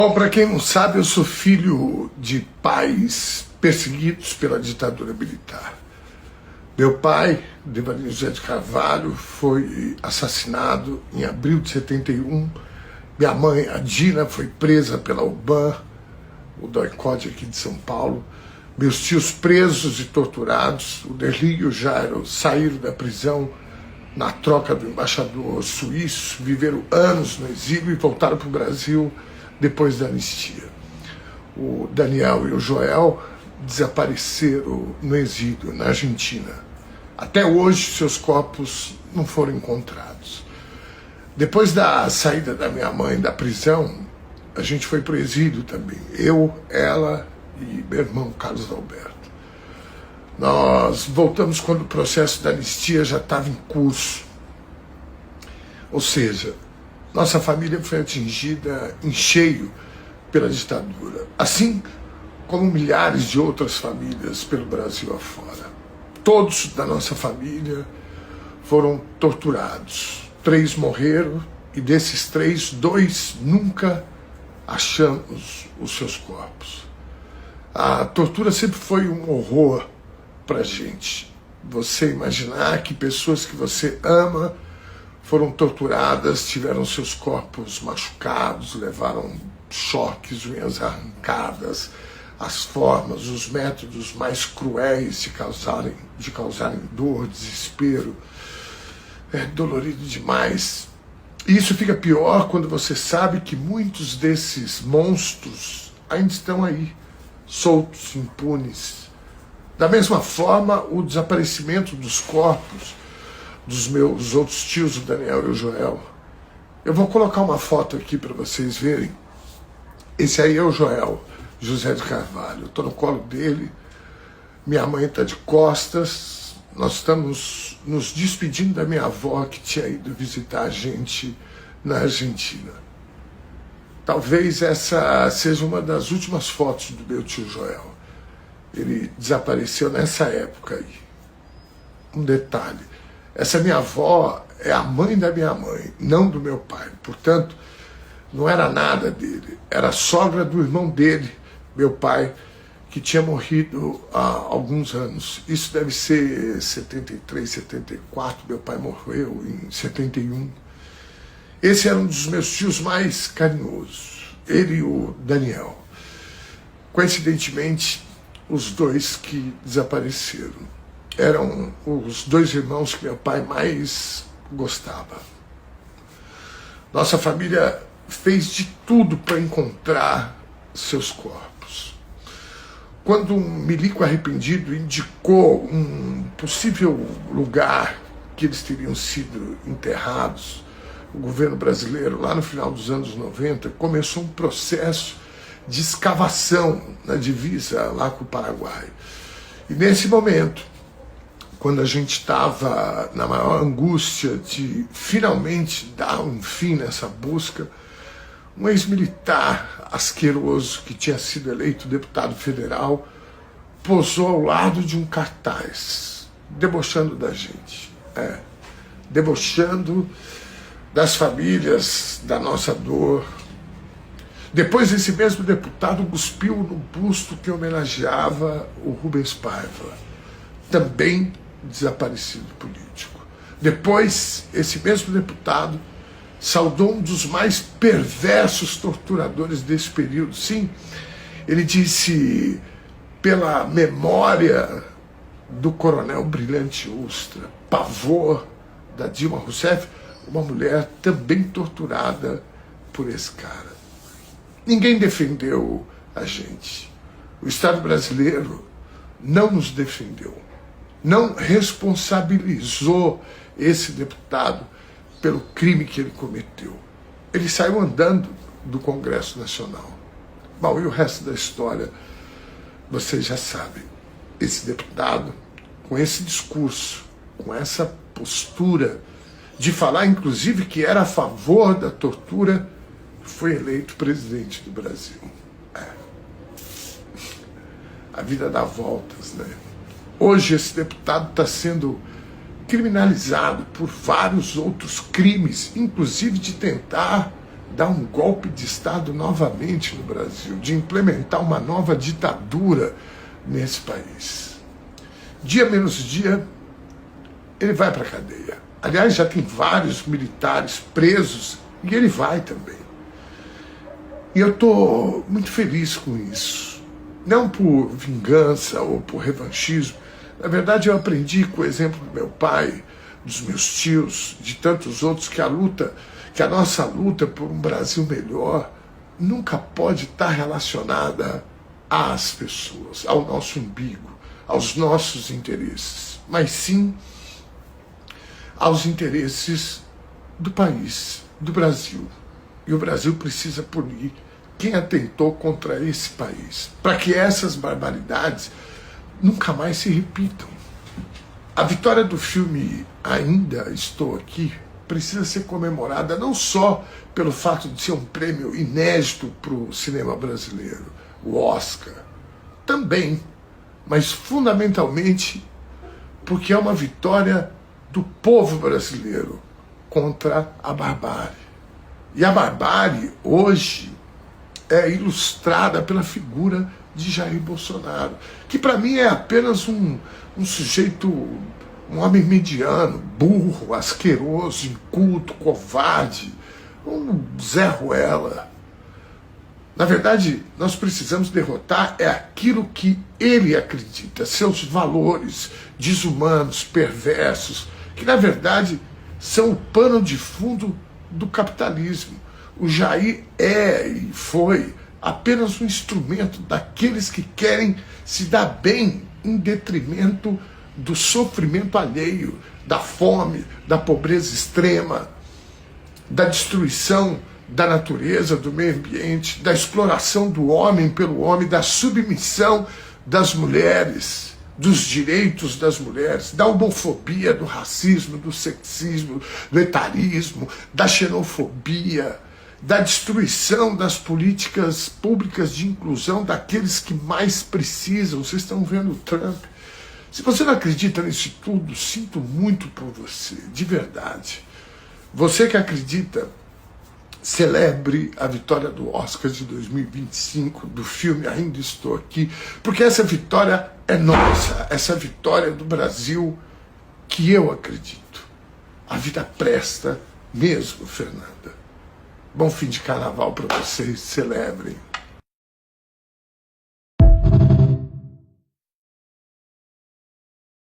Bom, para quem não sabe, eu sou filho de pais perseguidos pela ditadura militar. Meu pai, Devanir José de Carvalho, foi assassinado em abril de 71. Minha mãe, a Dina, foi presa pela UBAN, o DOI-CODE aqui de São Paulo. Meus tios presos e torturados, o Derli e o Jairo, saíram da prisão na troca do embaixador suíço, viveram anos no exílio e voltaram para o Brasil depois da anistia. O Daniel e o Joel desapareceram no exílio, na Argentina. Até hoje, seus corpos não foram encontrados. Depois da saída da minha mãe da prisão, a gente foi para o exílio também. Eu, ela e meu irmão Carlos Alberto. Nós voltamos quando o processo da anistia já estava em curso. Ou seja, nossa família foi atingida em cheio pela ditadura, assim como milhares de outras famílias pelo Brasil afora. Todos da nossa família foram torturados. 3 morreram e desses 3, 2 nunca achamos os seus corpos. A tortura sempre foi um horror pra gente. Você imaginar que pessoas que você ama foram torturadas, tiveram seus corpos machucados, levaram choques, unhas arrancadas, as formas, os métodos mais cruéis de causarem dor, desespero. É dolorido demais. E isso fica pior quando você sabe que muitos desses monstros ainda estão aí, soltos, impunes. Da mesma forma, o desaparecimento dos corpos dos meus outros tios, o Daniel e o Joel. Eu vou colocar uma foto aqui para vocês verem. Esse aí é o Joel, José de Carvalho. Eu estou no colo dele, minha mãe está de costas, nós estamos nos despedindo da minha avó que tinha ido visitar a gente na Argentina. Talvez essa seja uma das últimas fotos do meu tio Joel. Ele desapareceu nessa época aí. Um detalhe, essa minha avó é a mãe da minha mãe, não do meu pai. Portanto, não era nada dele, era a sogra do irmão dele, meu pai, que tinha morrido há alguns anos. Isso deve ser 73, 74, meu pai morreu em 71. Esse era um dos meus tios mais carinhosos, ele e o Daniel. Coincidentemente, os 2 que desapareceram eram os 2 irmãos que meu pai mais gostava. Nossa família fez de tudo para encontrar seus corpos. Quando um milico arrependido indicou um possível lugar que eles teriam sido enterrados, o governo brasileiro, lá no final dos anos 90, começou um processo de escavação na divisa lá com o Paraguai. E nesse momento, quando a gente estava na maior angústia de finalmente dar um fim nessa busca, um ex-militar asqueroso que tinha sido eleito deputado federal posou ao lado de um cartaz, debochando da gente, debochando das famílias, da nossa dor. Depois esse mesmo deputado cuspiu no busto que homenageava o Rubens Paiva, também desaparecido político. Depois, esse mesmo deputado saudou um dos mais perversos torturadores desse período. Sim, ele disse, pela memória do coronel Brilhante Ustra, pavor da Dilma Rousseff, uma mulher também torturada por esse cara. Ninguém defendeu a gente. O Estado brasileiro não nos defendeu. Não responsabilizou esse deputado pelo crime que ele cometeu. Ele saiu andando do Congresso Nacional. Bom, e o resto da história, vocês já sabem. Esse deputado, com esse discurso, com essa postura de falar, inclusive, que era a favor da tortura, foi eleito presidente do Brasil. A vida dá voltas, né? Hoje esse deputado está sendo criminalizado por vários outros crimes, inclusive de tentar dar um golpe de Estado novamente no Brasil, de implementar uma nova ditadura nesse país. Dia menos dia, ele vai para a cadeia. Aliás, já tem vários militares presos e ele vai também. E eu estou muito feliz com isso. Não por vingança ou por revanchismo. Na verdade, eu aprendi com o exemplo do meu pai, dos meus tios, de tantos outros, que a nossa luta por um Brasil melhor nunca pode estar relacionada às pessoas, ao nosso umbigo, aos nossos interesses, mas sim aos interesses do país, do Brasil. E o Brasil precisa punir quem atentou contra esse país, para que essas barbaridades nunca mais se repitam. A vitória do filme Ainda Estou Aqui precisa ser comemorada não só pelo fato de ser um prêmio inédito para o cinema brasileiro, o Oscar, também, mas fundamentalmente porque é uma vitória do povo brasileiro contra a barbárie. E a barbárie, hoje, é ilustrada pela figura de Jair Bolsonaro, que para mim é apenas um sujeito, um homem mediano, burro, asqueroso, inculto, covarde, um Zé Ruela. Na verdade, nós precisamos derrotar aquilo que ele acredita, seus valores desumanos, perversos, que na verdade são o pano de fundo do capitalismo. O Jair é e foi apenas um instrumento daqueles que querem se dar bem em detrimento do sofrimento alheio, da fome, da pobreza extrema, da destruição da natureza, do meio ambiente, da exploração do homem pelo homem, da submissão das mulheres, dos direitos das mulheres, da homofobia, do racismo, do sexismo, do etarismo, da xenofobia, da destruição das políticas públicas de inclusão daqueles que mais precisam. Vocês estão vendo o Trump. Se você não acredita nisso tudo, sinto muito por você, de verdade. Você que acredita, celebre a vitória do Oscar de 2025, do filme Ainda Estou Aqui, porque essa vitória é nossa, essa vitória do Brasil que eu acredito. A vida presta mesmo, Fernanda. Bom fim de carnaval para vocês, celebrem.